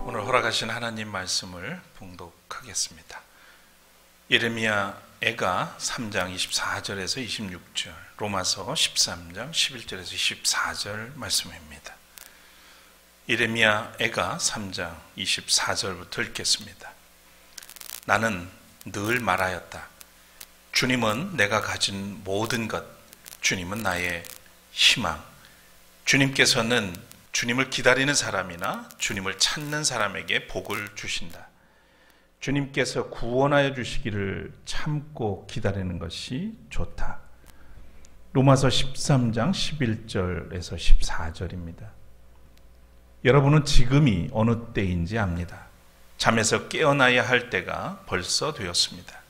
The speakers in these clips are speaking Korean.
오늘 허락하신 하나님 말씀을 봉독하겠습니다. 예레미야 애가 3장 24절에서 26절, 로마서 13장 11절에서 24절 말씀입니다. 예레미야 애가 3장 24절부터 읽겠습니다. 나는 늘 말하였다. 주님은 내가 가진 모든 것, 주님은 나의 희망. 주님께서는 주님을 기다리는 사람이나 주님을 찾는 사람에게 복을 주신다. 주님께서 구원하여 주시기를 참고 기다리는 것이 좋다. 로마서 13장 11절에서 14절입니다. 여러분은 지금이 어느 때인지 압니다. 잠에서 깨어나야 할 때가 벌써 되었습니다.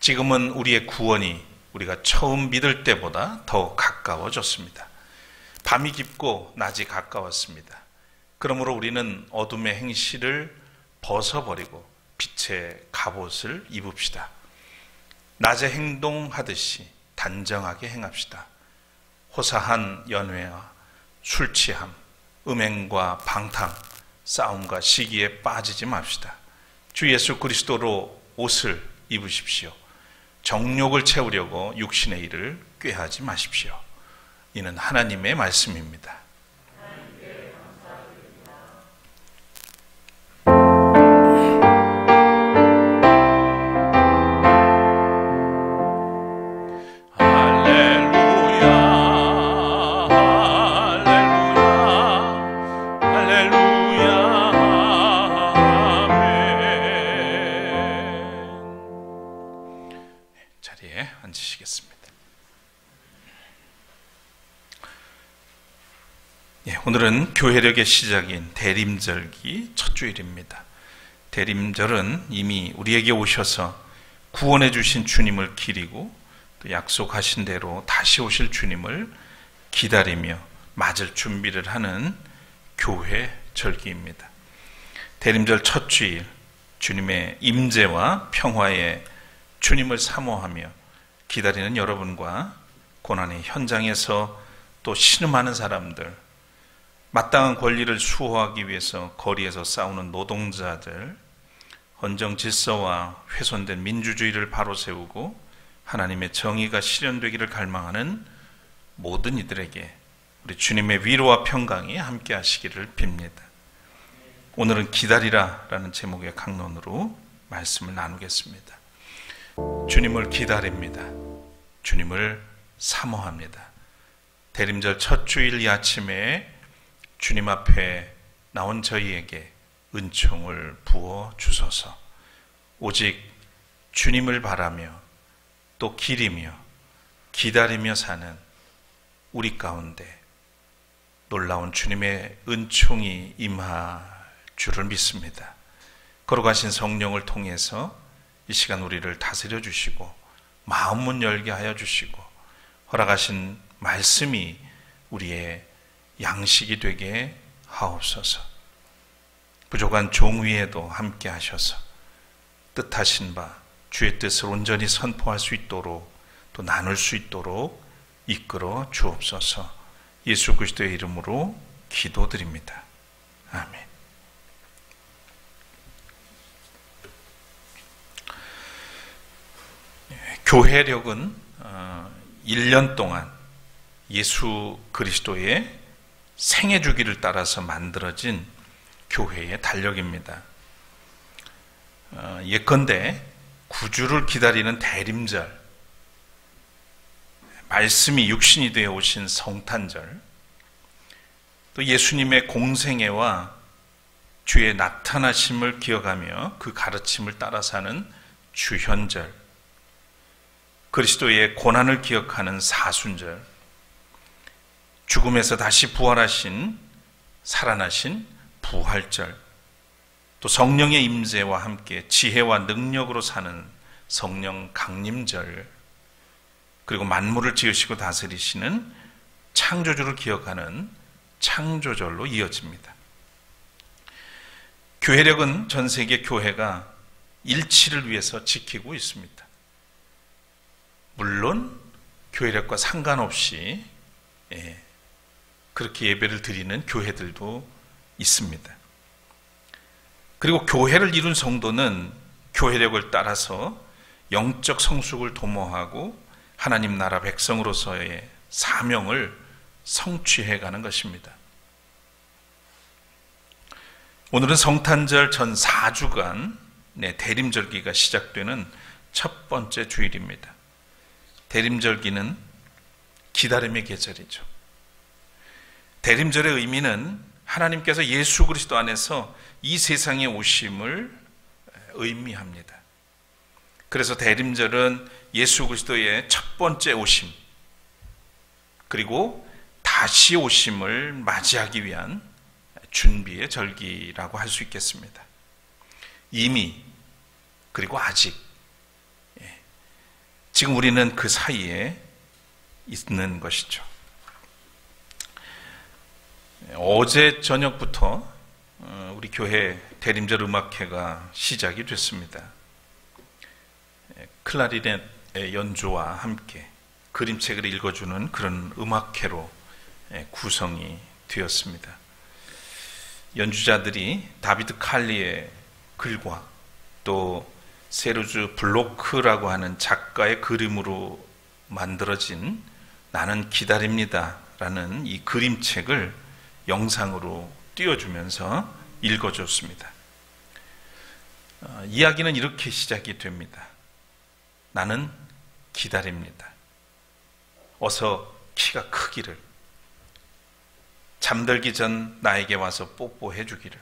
지금은 우리의 구원이 우리가 처음 믿을 때보다 더 가까워졌습니다. 밤이 깊고 낮이 가까웠습니다. 그러므로 우리는 어둠의 행실을 벗어버리고 빛의 갑옷을 입읍시다. 낮에 행동하듯이 단정하게 행합시다. 호사한 연회와 술 취함, 음행과 방탕, 싸움과 시기에 빠지지 맙시다. 주 예수 그리스도로 옷을 입으십시오. 정욕을 채우려고 육신의 일을 꾀하지 마십시오. 이는 하나님의 말씀입니다. 자리에 앉으시겠습니다. 오늘은 교회력의 시작인 대림절기 첫 주일입니다. 대림절은 이미 우리에게 오셔서 구원해 주신 주님을 기리고 또 약속하신 대로 다시 오실 주님을 기다리며 맞을 준비를 하는 교회 절기입니다. 대림절 첫 주일, 주님의 임재와 평화에 주님을 사모하며 기다리는 여러분과 고난의 현장에서 또 신음하는 사람들, 마땅한 권리를 수호하기 위해서 거리에서 싸우는 노동자들, 헌정 질서와 훼손된 민주주의를 바로 세우고 하나님의 정의가 실현되기를 갈망하는 모든 이들에게 우리 주님의 위로와 평강이 함께 하시기를 빕니다. 오늘은 기다리라라는 제목의 강론으로 말씀을 나누겠습니다. 주님을 기다립니다. 주님을 사모합니다. 대림절 첫 주일 이 아침에 주님 앞에 나온 저희에게 은총을 부어 주소서. 오직 주님을 바라며 또 기리며 기다리며 사는 우리 가운데 놀라운 주님의 은총이 임할 줄을 믿습니다. 걸어가신 성령을 통해서 이 시간 우리를 다스려 주시고 마음 문 열게 하여 주시고 허락하신 말씀이 우리의 양식이 되게 하옵소서. 부족한 종 위에도 함께 하셔서 뜻하신 바 주의 뜻을 온전히 선포할 수 있도록 또 나눌 수 있도록 이끌어 주옵소서. 예수 그리스도의 이름으로 기도드립니다. 아멘. 교회력은 1년 동안 예수 그리스도의 생애 주기를 따라서 만들어진 교회의 달력입니다. 예컨대 구주를 기다리는 대림절, 말씀이 육신이 되어 오신 성탄절, 또 예수님의 공생애와 주의 나타나심을 기억하며 그 가르침을 따라 사는 주현절, 그리스도의 고난을 기억하는 사순절, 죽음에서 다시 부활하신 살아나신 부활절, 또 성령의 임재와 함께 지혜와 능력으로 사는 성령 강림절, 그리고 만물을 지으시고 다스리시는 창조주를 기억하는 창조절로 이어집니다. 교회력은 전 세계 교회가 일치를 위해서 지키고 있습니다. 물론 교회력과 상관없이 그렇게 예배를 드리는 교회들도 있습니다. 그리고 교회를 이룬 성도는 교회력을 따라서 영적 성숙을 도모하고 하나님 나라 백성으로서의 사명을 성취해 가는 것입니다. 오늘은 성탄절 전 4주간 대림절기가 시작되는 첫 번째 주일입니다. 대림절기는 기다림의 계절이죠. 대림절의 의미는 하나님께서 예수 그리스도 안에서 이 세상에 오심을 의미합니다. 그래서 대림절은 예수 그리스도의 첫 번째 오심, 그리고 다시 오심을 맞이하기 위한 준비의 절기라고 할 수 있겠습니다. 이미, 그리고 아직, 지금 우리는 그 사이에 있는 것이죠. 어제 저녁부터 우리 교회 대림절 음악회가 시작이 됐습니다. 클라리넷 연주와 함께 그림책을 읽어주는 그런 음악회로 구성이 되었습니다. 연주자들이 다비드 칼리의 글과 또 세르주 블로크라고 하는 작가의 그림으로 만들어진 나는 기다립니다 라는 이 그림책을 영상으로 띄워주면서 읽어줬습니다. 이야기는 이렇게 시작이 됩니다. 나는 기다립니다. 어서 키가 크기를, 잠들기 전 나에게 와서 뽀뽀해 주기를,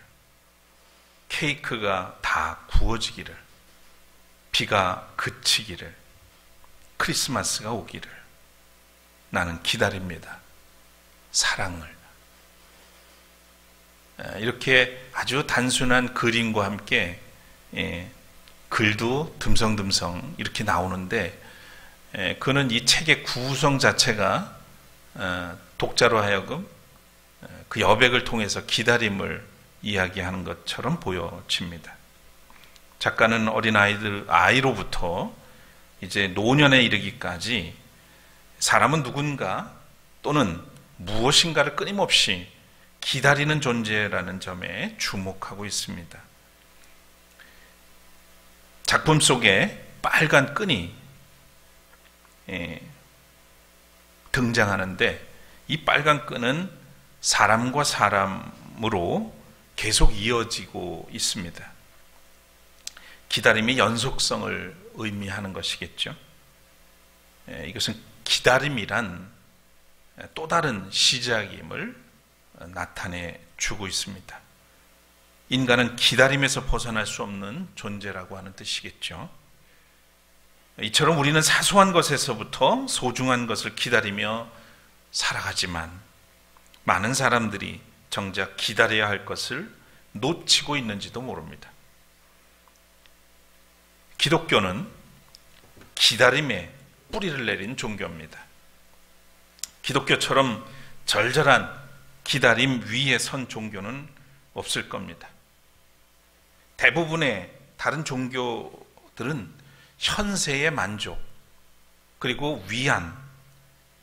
케이크가 다 구워지기를, 비가 그치기를, 크리스마스가 오기를, 나는 기다립니다. 사랑을. 이렇게 아주 단순한 그림과 함께 글도 듬성듬성 이렇게 나오는데, 그는 이 책의 구성 자체가 독자로 하여금 그 여백을 통해서 기다림을 이야기하는 것처럼 보여집니다. 작가는 아이로부터 이제 노년에 이르기까지 사람은 누군가 또는 무엇인가를 끊임없이 기다리는 존재라는 점에 주목하고 있습니다. 작품 속에 빨간 끈이 등장하는데, 이 빨간 끈은 사람과 사람으로 계속 이어지고 있습니다. 기다림의 연속성을 의미하는 것이겠죠. 이것은 기다림이란 또 다른 시작임을 나타내 주고 있습니다. 인간은 기다림에서 벗어날 수 없는 존재라고 하는 뜻이겠죠. 이처럼 우리는 사소한 것에서부터 소중한 것을 기다리며 살아가지만 많은 사람들이 정작 기다려야 할 것을 놓치고 있는지도 모릅니다. 기독교는 기다림에 뿌리를 내린 종교입니다. 기독교처럼 절절한 기다림 위에 선 종교는 없을 겁니다. 대부분의 다른 종교들은 현세의 만족, 그리고 위안,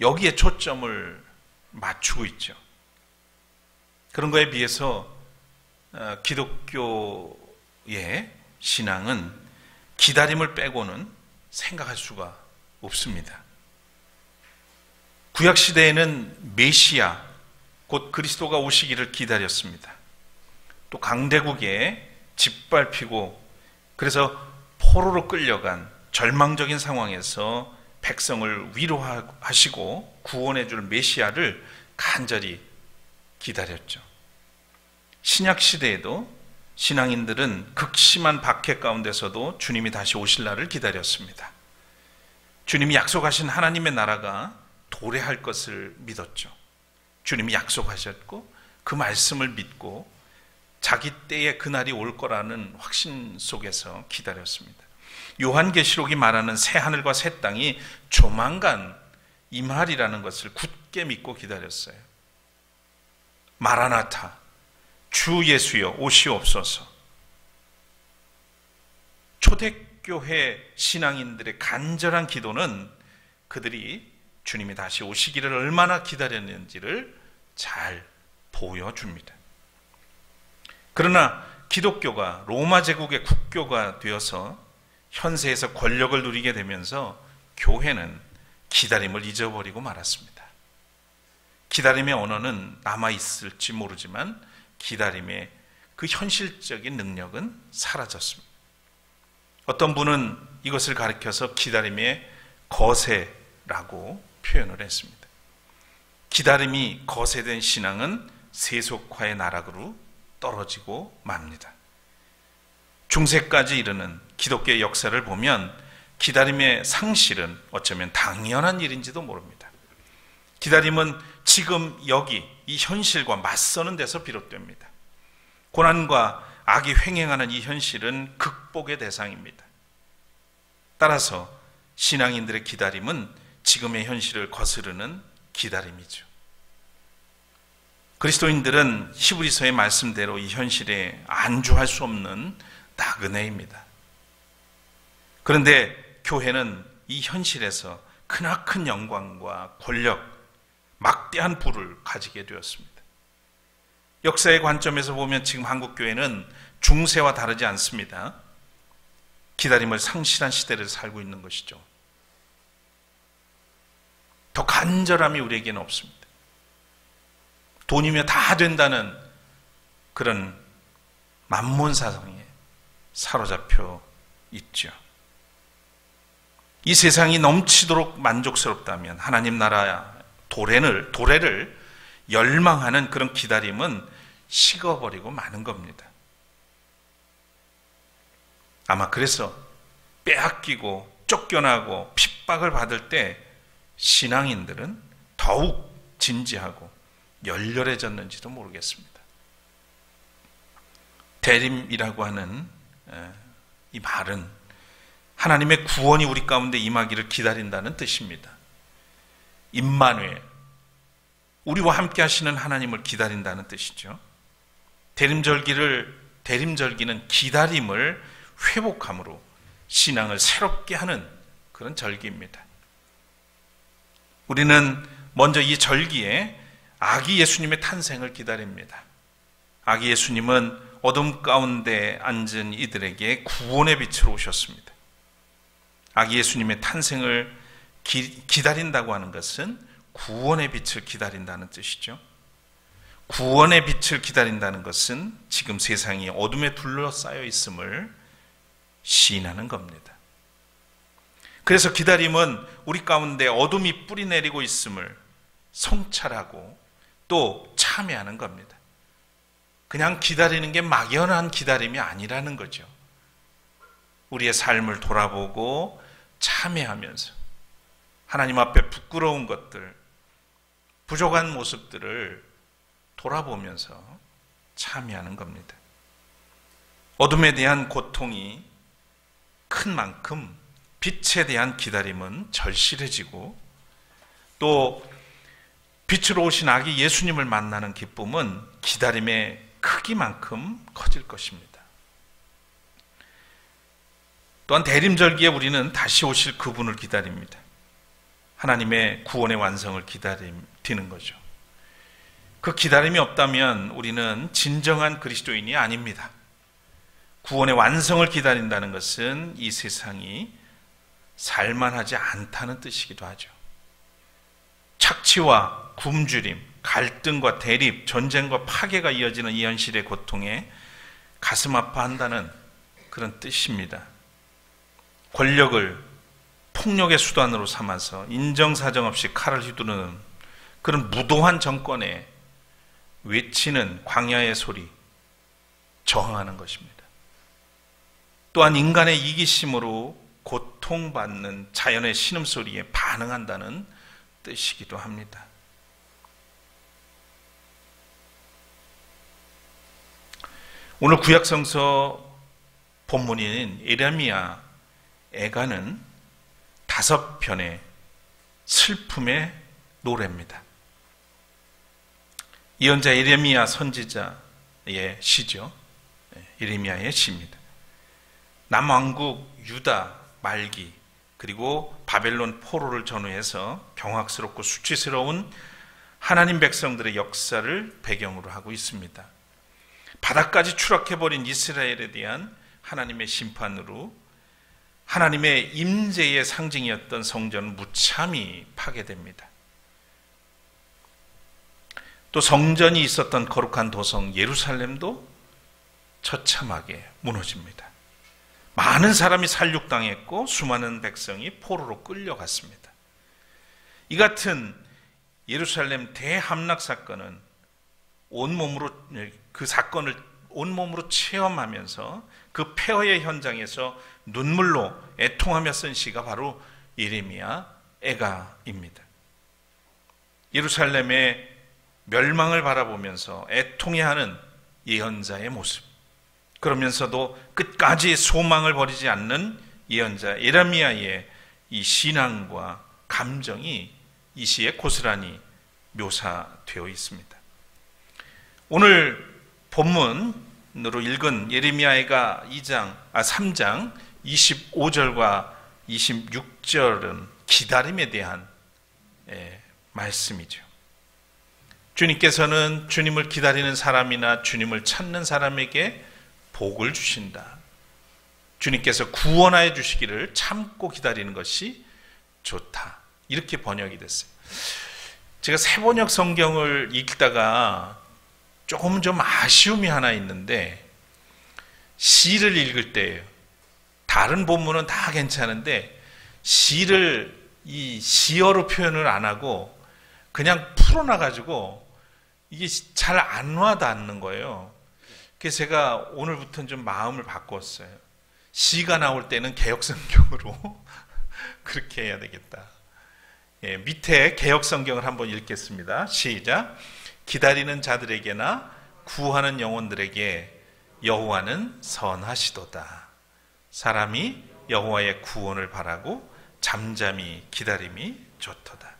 여기에 초점을 맞추고 있죠. 그런 거에 비해서 기독교의 신앙은 기다림을 빼고는 생각할 수가 없습니다. 구약시대에는 메시아, 곧 그리스도가 오시기를 기다렸습니다. 또 강대국에 짓밟히고 그래서 포로로 끌려간 절망적인 상황에서 백성을 위로하시고 구원해 줄 메시아를 간절히 기다렸죠. 신약 시대에도 신앙인들은 극심한 박해 가운데서도 주님이 다시 오실 날을 기다렸습니다. 주님이 약속하신 하나님의 나라가 도래할 것을 믿었죠. 주님이 약속하셨고 그 말씀을 믿고 자기 때에 그날이 올 거라는 확신 속에서 기다렸습니다. 요한계시록이 말하는 새 하늘과 새 땅이 조만간 임하리라는 것을 굳게 믿고 기다렸어요. 마라나타, 주 예수여 오시옵소서. 초대교회 신앙인들의 간절한 기도는 그들이 주님이 다시 오시기를 얼마나 기다렸는지를 잘 보여줍니다. 그러나 기독교가 로마 제국의 국교가 되어서 현세에서 권력을 누리게 되면서 교회는 기다림을 잊어버리고 말았습니다. 기다림의 언어는 남아있을지 모르지만 기다림의 그 현실적인 능력은 사라졌습니다. 어떤 분은 이것을 가리켜서 기다림의 거세라고 표현을 했습니다. 기다림이 거세된 신앙은 세속화의 나락으로 떨어지고 맙니다. 중세까지 이르는 기독교의 역사를 보면 기다림의 상실은 어쩌면 당연한 일인지도 모릅니다. 기다림은 지금 여기 이 현실과 맞서는 데서 비롯됩니다. 고난과 악이 횡행하는 이 현실은 극복의 대상입니다. 따라서 신앙인들의 기다림은 지금의 현실을 거스르는 기다림이죠. 그리스도인들은 히브리서의 말씀대로 이 현실에 안주할 수 없는 나그네입니다. 그런데 교회는 이 현실에서 크나큰 영광과 권력, 막대한 부를 가지게 되었습니다. 역사의 관점에서 보면 지금 한국교회는 중세와 다르지 않습니다. 기다림을 상실한 시대를 살고 있는 것이죠. 더 간절함이 우리에게는 없습니다. 돈이면 다 된다는 그런 만몬 사상에 사로잡혀 있죠. 이 세상이 넘치도록 만족스럽다면 하나님 나라 도래를 열망하는 그런 기다림은 식어버리고 마는 겁니다. 아마 그래서 빼앗기고 쫓겨나고 핍박을 받을 때 신앙인들은 더욱 진지하고 열렬해졌는지도 모르겠습니다. 대림이라고 하는 이 말은 하나님의 구원이 우리 가운데 임하기를 기다린다는 뜻입니다. 임마누엘, 우리와 함께 하시는 하나님을 기다린다는 뜻이죠. 대림절기는 기다림을 회복함으로 신앙을 새롭게 하는 그런 절기입니다. 우리는 먼저 이 절기에 아기 예수님의 탄생을 기다립니다. 아기 예수님은 어둠 가운데 앉은 이들에게 구원의 빛으로 오셨습니다. 아기 예수님의 탄생을 기다린다고 하는 것은 구원의 빛을 기다린다는 뜻이죠. 구원의 빛을 기다린다는 것은 지금 세상이 어둠에 둘러싸여 있음을 시인하는 겁니다. 그래서 기다림은 우리 가운데 어둠이 뿌리내리고 있음을 성찰하고 또 참여하는 겁니다. 그냥 기다리는 게 막연한 기다림이 아니라는 거죠. 우리의 삶을 돌아보고 참여하면서 하나님 앞에 부끄러운 것들, 부족한 모습들을 돌아보면서 참여하는 겁니다. 어둠에 대한 고통이 큰 만큼 빛에 대한 기다림은 절실해지고 또 빛으로 오신 아기 예수님을 만나는 기쁨은 기다림의 크기만큼 커질 것입니다. 또한 대림절기에 우리는 다시 오실 그분을 기다립니다. 하나님의 구원의 완성을 기다리는 거죠. 그 기다림이 없다면 우리는 진정한 그리스도인이 아닙니다. 구원의 완성을 기다린다는 것은 이 세상이 살만하지 않다는 뜻이기도 하죠. 착취와 굶주림, 갈등과 대립, 전쟁과 파괴가 이어지는 이 현실의 고통에 가슴 아파한다는 그런 뜻입니다. 권력을 폭력의 수단으로 삼아서 인정사정 없이 칼을 휘두르는 그런 무도한 정권에 외치는 광야의 소리, 저항하는 것입니다. 또한 인간의 이기심으로 고통받는 자연의 신음소리에 반응한다는 뜻이기도 합니다. 오늘 구약성서 본문인 예레미야 애가는 5편의 슬픔의 노래입니다. 예언자 예레미야 선지자의 시죠. 예레미야의 시입니다. 남왕국 유다 말기 그리고 바벨론 포로를 전후해서 경악스럽고 수치스러운 하나님 백성들의 역사를 배경으로 하고 있습니다. 바닥까지 추락해버린 이스라엘에 대한 하나님의 심판으로 하나님의 임재의 상징이었던 성전은 무참히 파괴됩니다. 또 성전이 있었던 거룩한 도성 예루살렘도 처참하게 무너집니다. 많은 사람이 살육당했고 수많은 백성이 포로로 끌려갔습니다. 이 같은 예루살렘 대함락 사건은 그 사건을 온몸으로 체험하면서 그 폐허의 현장에서 눈물로 애통하며 쓴 시가 바로 예레미야 애가입니다. 예루살렘의 멸망을 바라보면서 애통해하는 예언자의 모습, 그러면서도 끝까지 소망을 버리지 않는 예언자 예레미야의 이 신앙과 감정이 이 시에 고스란히 묘사되어 있습니다. 오늘 본문으로 읽은 예레미야가 3장 25절과 26절은 기다림에 대한 말씀이죠. 주님께서는 주님을 기다리는 사람이나 주님을 찾는 사람에게 복을 주신다. 주님께서 구원하여 주시기를 참고 기다리는 것이 좋다. 이렇게 번역이 됐어요. 제가 새번역 성경을 읽다가 조금 좀 아쉬움이 하나 있는데, 시를 읽을 때예요. 다른 본문은 다 괜찮은데 시를 이 시어로 표현을 안 하고 그냥 풀어놔가지고 이게 잘 안 와닿는 거예요. 그래서 제가 오늘부터는 좀 마음을 바꿨어요. 시가 나올 때는 개역성경으로 그렇게 해야 되겠다. 밑에 개역성경을 한번 읽겠습니다. 시작. 기다리는 자들에게나 구하는 영혼들에게 여호와는 선하시도다. 사람이 여호와의 구원을 바라고 잠잠히 기다림이 좋도다.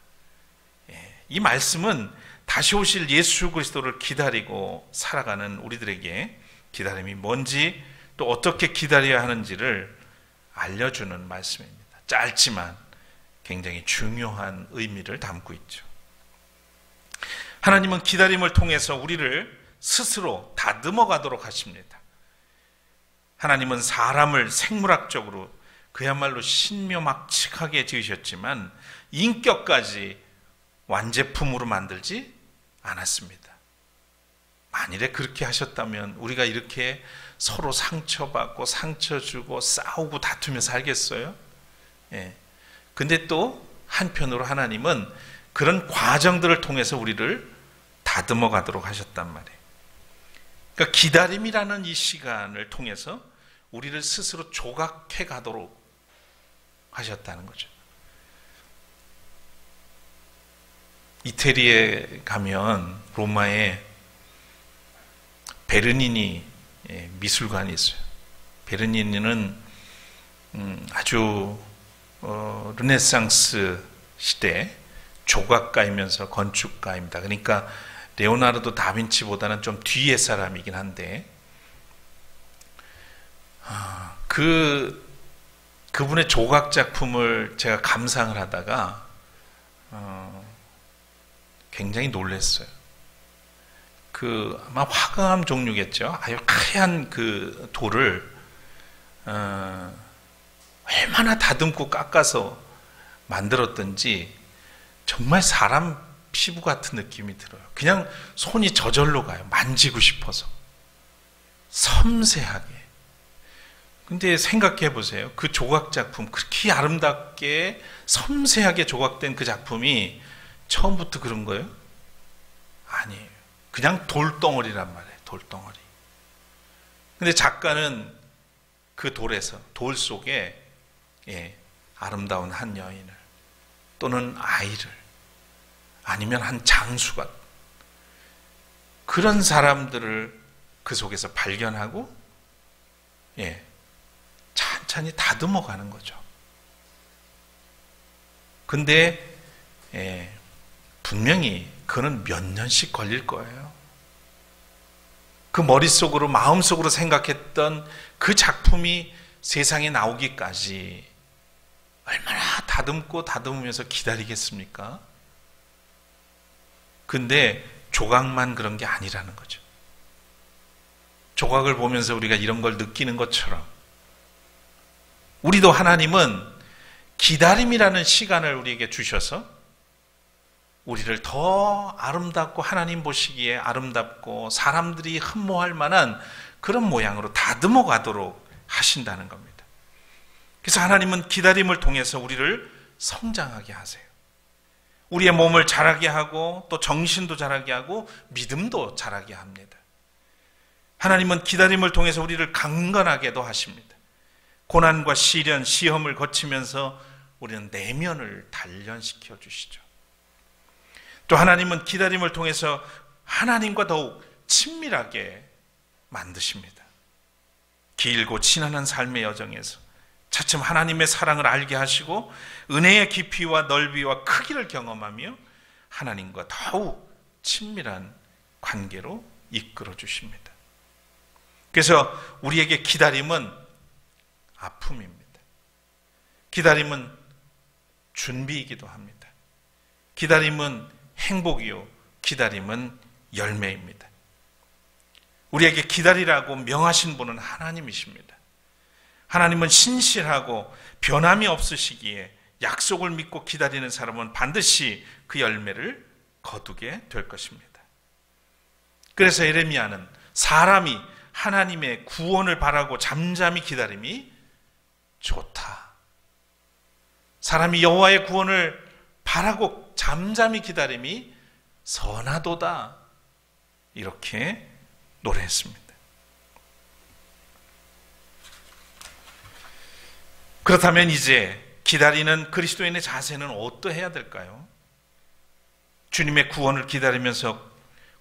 이 말씀은 다시 오실 예수 그리스도를 기다리고 살아가는 우리들에게 기다림이 뭔지 또 어떻게 기다려야 하는지를 알려주는 말씀입니다. 짧지만 굉장히 중요한 의미를 담고 있죠. 하나님은 기다림을 통해서 우리를 스스로 다듬어 가도록 하십니다. 하나님은 사람을 생물학적으로 그야말로 신묘막측하게 지으셨지만 인격까지 완제품으로 만들지 않았습니다. 만일에 그렇게 하셨다면 우리가 이렇게 서로 상처받고 상처 주고 싸우고 다투며 살겠어요? 근데 또 한편으로 하나님은 그런 과정들을 통해서 우리를 다듬어 가도록 하셨단 말이에요. 그러니까 기다림이라는 이 시간을 통해서 우리를 스스로 조각해 가도록 하셨다는 거죠. 이태리에 가면 로마에 베르니니 미술관이 있어요. 베르니니는 아주 르네상스 시대 조각가이면서 건축가입니다. 그러니까 레오나르도 다빈치보다는 좀 뒤의 사람이긴 한데 그분의 조각 작품을 제가 감상을 하다가 굉장히 놀랐어요. 아마 화강암 종류겠죠. 아주 하얀 그 돌을 얼마나 다듬고 깎아서 만들었던지 정말 사람 피부 같은 느낌이 들어요. 그냥 손이 저절로 가요. 만지고 싶어서. 섬세하게. 근데 생각해 보세요. 그 조각 작품, 그렇게 아름답게 섬세하게 조각된 그 작품이 처음부터 그런 거예요? 아니에요. 그냥 돌덩어리란 말이에요. 돌덩어리. 근데 작가는 그 돌 속에 아름다운 한 여인을 또는 아이를 아니면 한 장수가 그런 사람들을 그 속에서 발견하고 찬찬히 다듬어 가는 거죠. 근데 분명히 그는 몇 년씩 걸릴 거예요. 그 머릿속으로 마음속으로 생각했던 그 작품이 세상에 나오기까지 얼마나 다듬고 다듬으면서 기다리겠습니까? 근데 조각만 그런 게 아니라는 거죠. 조각을 보면서 우리가 이런 걸 느끼는 것처럼 우리도 하나님은 기다림이라는 시간을 우리에게 주셔서 우리를 더 아름답고 하나님 보시기에 아름답고 사람들이 흠모할 만한 그런 모양으로 다듬어 가도록 하신다는 겁니다. 그래서 하나님은 기다림을 통해서 우리를 성장하게 하세요. 우리의 몸을 자라게 하고 또 정신도 자라게 하고 믿음도 자라게 합니다. 하나님은 기다림을 통해서 우리를 강건하게도 하십니다. 고난과 시련, 시험을 거치면서 우리는 내면을 단련시켜 주시죠. 또 하나님은 기다림을 통해서 하나님과 더욱 친밀하게 만드십니다. 길고 지난한 삶의 여정에서 차츰 하나님의 사랑을 알게 하시고 은혜의 깊이와 넓이와 크기를 경험하며 하나님과 더욱 친밀한 관계로 이끌어 주십니다. 그래서 우리에게 기다림은 아픔입니다. 기다림은 준비이기도 합니다. 기다림은 행복이요, 기다림은 열매입니다. 우리에게 기다리라고 명하신 분은 하나님이십니다. 하나님은 신실하고 변함이 없으시기에 약속을 믿고 기다리는 사람은 반드시 그 열매를 거두게 될 것입니다. 그래서 예레미야는 사람이 하나님의 구원을 바라고 잠잠히 기다림이 좋다. 사람이 여호와의 구원을 바라고 잠잠히 기다림이 선하도다. 이렇게 노래했습니다. 그렇다면 이제 기다리는 그리스도인의 자세는 어떠해야 될까요? 주님의 구원을 기다리면서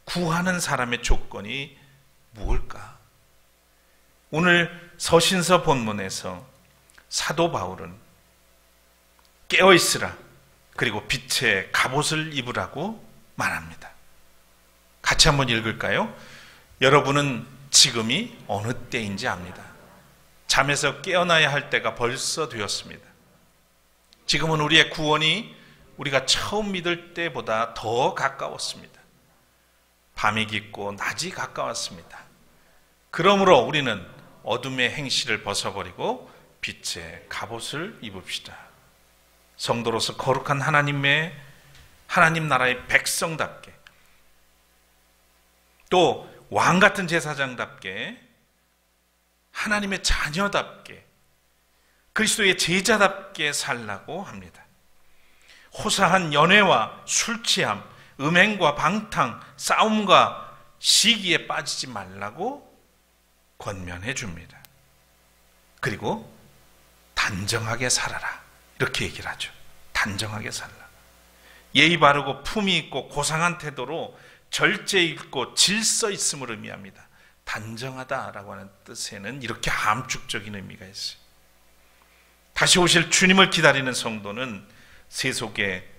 구하는 사람의 조건이 무엇일까? 오늘 서신서 본문에서 사도 바울은 깨어있으라, 그리고 빛의 갑옷을 입으라고 말합니다. 같이 한번 읽을까요? 여러분은 지금이 어느 때인지 압니다. 잠에서 깨어나야 할 때가 벌써 되었습니다. 지금은 우리의 구원이 우리가 처음 믿을 때보다 더 가까웠습니다. 밤이 깊고 낮이 가까웠습니다. 그러므로 우리는 어둠의 행실을 벗어버리고 빛의 갑옷을 입읍시다. 성도로서 거룩한 하나님 나라의 백성답게, 또 왕 같은 제사장답게, 하나님의 자녀답게, 그리스도의 제자답게 살라고 합니다. 호사한 연회와 술취함, 음행과 방탕, 싸움과 시기에 빠지지 말라고 권면해 줍니다. 그리고 단정하게 살아라, 이렇게 얘기를 하죠. 단정하게 살라. 예의 바르고 품위 있고 고상한 태도로 절제 있고 질서 있음을 의미합니다. 단정하다라고 하는 뜻에는 이렇게 함축적인 의미가 있어요. 다시 오실 주님을 기다리는 성도는 세속의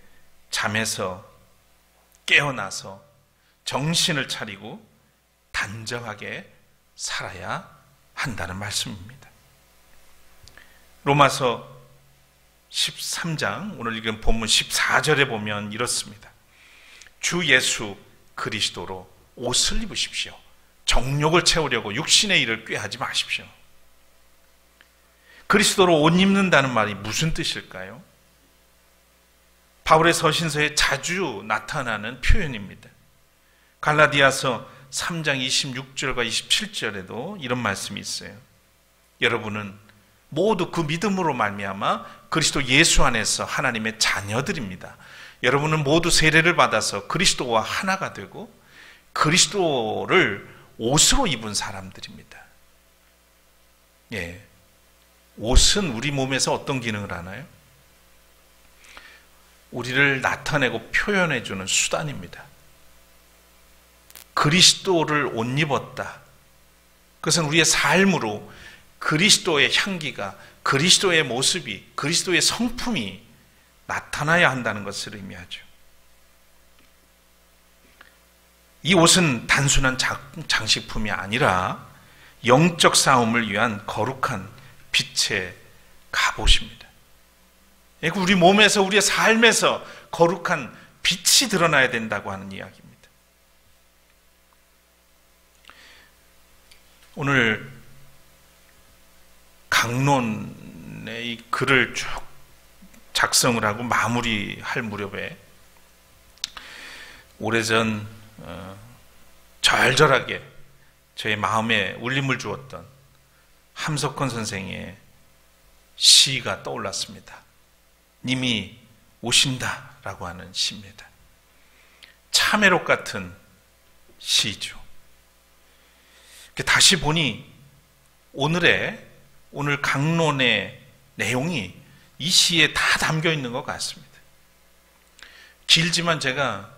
잠에서 깨어나서 정신을 차리고 단정하게 살아야 한다는 말씀입니다. 로마서 13장, 오늘 읽은 본문 14절에 보면 이렇습니다. 주 예수 그리스도로 옷을 입으십시오. 정욕을 채우려고 육신의 일을 꾀하지 마십시오. 그리스도로 옷 입는다는 말이 무슨 뜻일까요? 바울의 서신서에 자주 나타나는 표현입니다. 갈라디아서 3장 26절과 27절에도 이런 말씀이 있어요. 여러분은 모두 그 믿음으로 말미암아 그리스도 예수 안에서 하나님의 자녀들입니다. 여러분은 모두 세례를 받아서 그리스도와 하나가 되고 그리스도를 옷으로 입은 사람들입니다. 예. 옷은 우리 몸에서 어떤 기능을 하나요? 우리를 나타내고 표현해주는 수단입니다. 그리스도를 옷 입었다. 그것은 우리의 삶으로 그리스도의 향기가, 그리스도의 모습이, 그리스도의 성품이 나타나야 한다는 것을 의미하죠. 이 옷은 단순한 장식품이 아니라 영적 싸움을 위한 거룩한 빛의 갑옷입니다. 우리 몸에서, 우리의 삶에서 거룩한 빛이 드러나야 된다고 하는 이야기입니다. 오늘 강론의 이 글을 쭉 작성을 하고 마무리할 무렵에 오래전 절절하게 저의 마음에 울림을 주었던 함석헌 선생의 시가 떠올랐습니다. 님이 오신다라고 하는 시입니다. 참회록 같은 시죠. 다시 보니 오늘 강론의 내용이 이 시에 다 담겨 있는 것 같습니다. 길지만 제가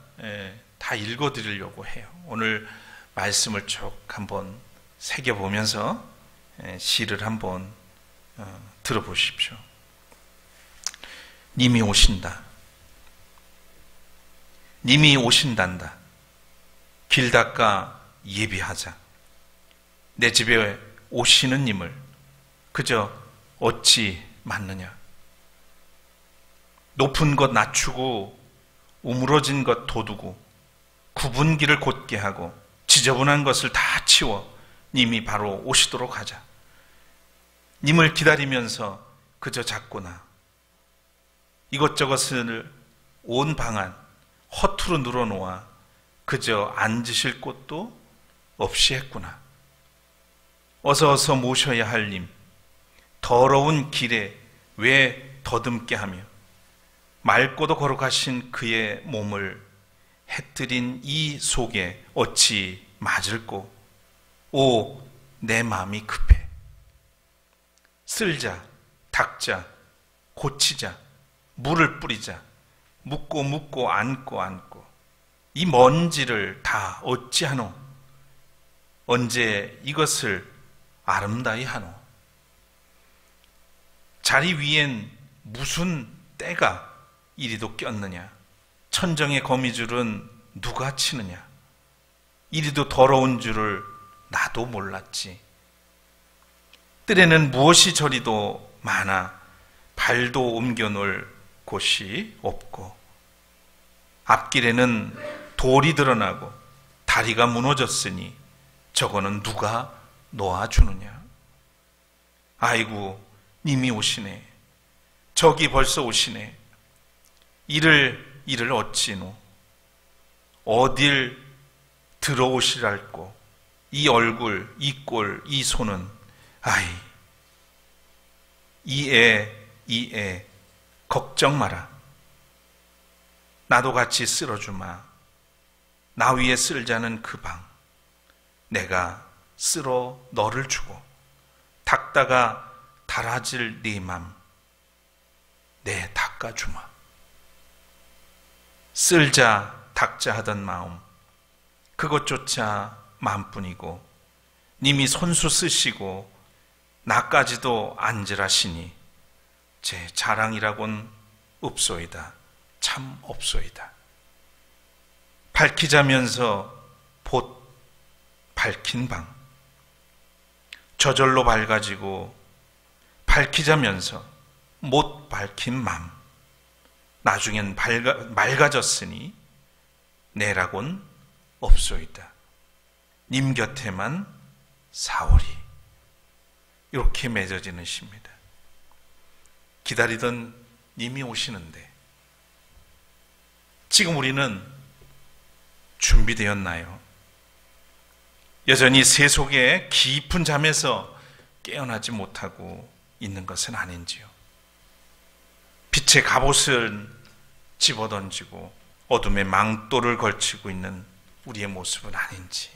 다 읽어드리려고 해요. 오늘 말씀을 쭉 한번 새겨보면서 시를 한번 들어보십시오. 님이 오신다. 님이 오신단다. 길 닦아 예비하자. 내 집에 오시는 님을 그저 어찌 맞느냐. 높은 것 낮추고 우물어진 것 돋우고 굽은 길을 곧게 하고 지저분한 것을 다 치워 님이 바로 오시도록 하자. 님을 기다리면서 그저 잤구나. 이것저것을 온 방안 허투루 늘어놓아 그저 앉으실 곳도 없이 했구나. 어서 모셔야 할 님, 더러운 길에 왜 더듬게 하며 맑고도 거룩하신 그의 몸을 해뜨린 이 속에 어찌 맞을꼬. 오, 내 마음이 급해. 쓸자, 닦자, 고치자, 물을 뿌리자, 묻고 안고 이 먼지를 다 어찌하노. 언제 이것을 아름다이 하노. 자리 위엔 무슨 때가 이리도 꼈느냐. 천정의 거미줄은 누가 치느냐. 이리도 더러운 줄을 나도 몰랐지. 뜰에는 무엇이 저리도 많아 발도 옮겨놓을 곳이 없고 앞길에는 돌이 드러나고 다리가 무너졌으니 저거는 누가 놓아주느냐. 아이고, 님이 오시네. 저기 벌써 오시네. 이를 어찌노. 어딜 들어오시랄꼬. 이 얼굴, 이 꼴, 이 손은 아이, 이 애 걱정 마라. 나도 같이 쓸어주마. 나 위에 쓸자는 그 방 내가 쓸어 너를 주고 닦다가 달아질 네 맘 내 닦아주마. 쓸자 닦자 하던 마음 그것조차 마음뿐이고 님이 손수 쓰시고 나까지도 앉으라시니 제 자랑이라곤 없소이다. 참 없소이다. 밝히자면서 봇 밝힌 방 저절로 밝아지고 밝히자면서 못 밝힌 맘 나중엔 맑아졌으니 내라곤 없소이다. 님 곁에만 사오리. 이렇게 맺어지는 시입니다. 기다리던 님이 오시는데 지금 우리는 준비되었나요? 여전히 세속의 깊은 잠에서 깨어나지 못하고 있는 것은 아닌지요? 빛의 갑옷을 집어던지고 어둠의 망토를 걸치고 있는 우리의 모습은 아닌지.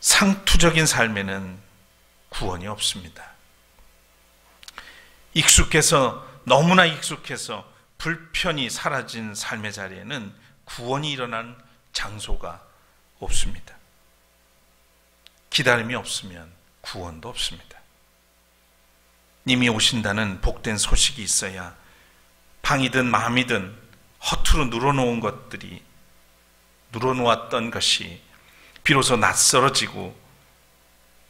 상투적인 삶에는 구원이 없습니다. 너무나 익숙해서 불편이 사라진 삶의 자리에는 구원이 일어난 장소가 없습니다. 기다림이 없으면 구원도 없습니다. 님이 오신다는 복된 소식이 있어야 방이든 마음이든 허투루 늘어놓았던 것이 비로소 낯설어지고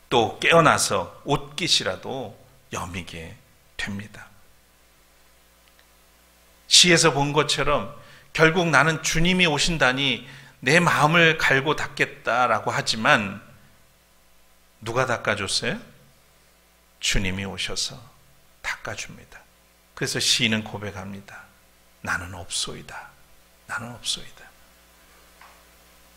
또 깨어나서 옷깃이라도 여미게 됩니다. 시에서 본 것처럼 결국 나는 주님이 오신다니 내 마음을 갈고 닦겠다라고 하지만 누가 닦아줬어요? 주님이 오셔서 닦아줍니다. 그래서 시인은 고백합니다. 나는 없소이다. 나는 없소이다.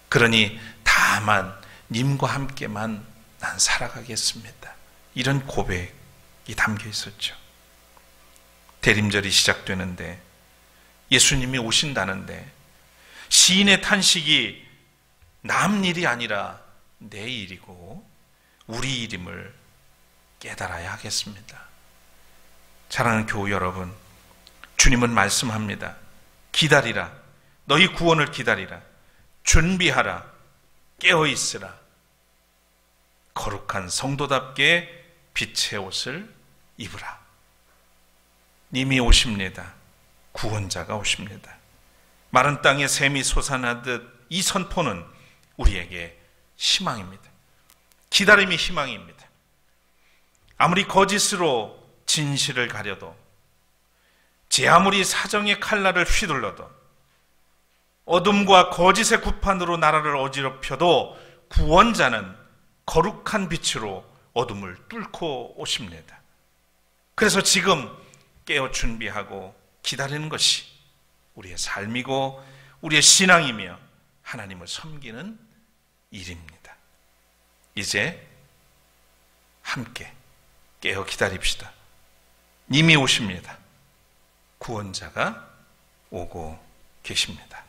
그러니 다만 님과 함께만 난 살아가겠습니다. 이런 고백이 담겨 있었죠. 대림절이 시작되는데 예수님이 오신다는데 시인의 탄식이 남 일이 아니라 내 일이고 우리 일임을 깨달아야 하겠습니다. 사랑하는 교우 여러분, 주님은 말씀합니다. 기다리라. 너희 구원을 기다리라. 준비하라. 깨어있으라. 거룩한 성도답게 빛의 옷을 입으라. 님이 오십니다. 구원자가 오십니다. 마른 땅에 샘이 솟아나듯 이 선포는 우리에게 희망입니다. 기다림이 희망입니다. 아무리 거짓으로 진실을 가려도, 제 아무리 사정의 칼날을 휘둘러도, 어둠과 거짓의 구판으로 나라를 어지럽혀도 구원자는 거룩한 빛으로 어둠을 뚫고 오십니다. 그래서 지금 깨어 준비하고 기다리는 것이 우리의 삶이고 우리의 신앙이며 하나님을 섬기는 일입니다. 이제 함께 깨어 기다립시다. 님이 오십니다. 구원자가 오고 계십니다.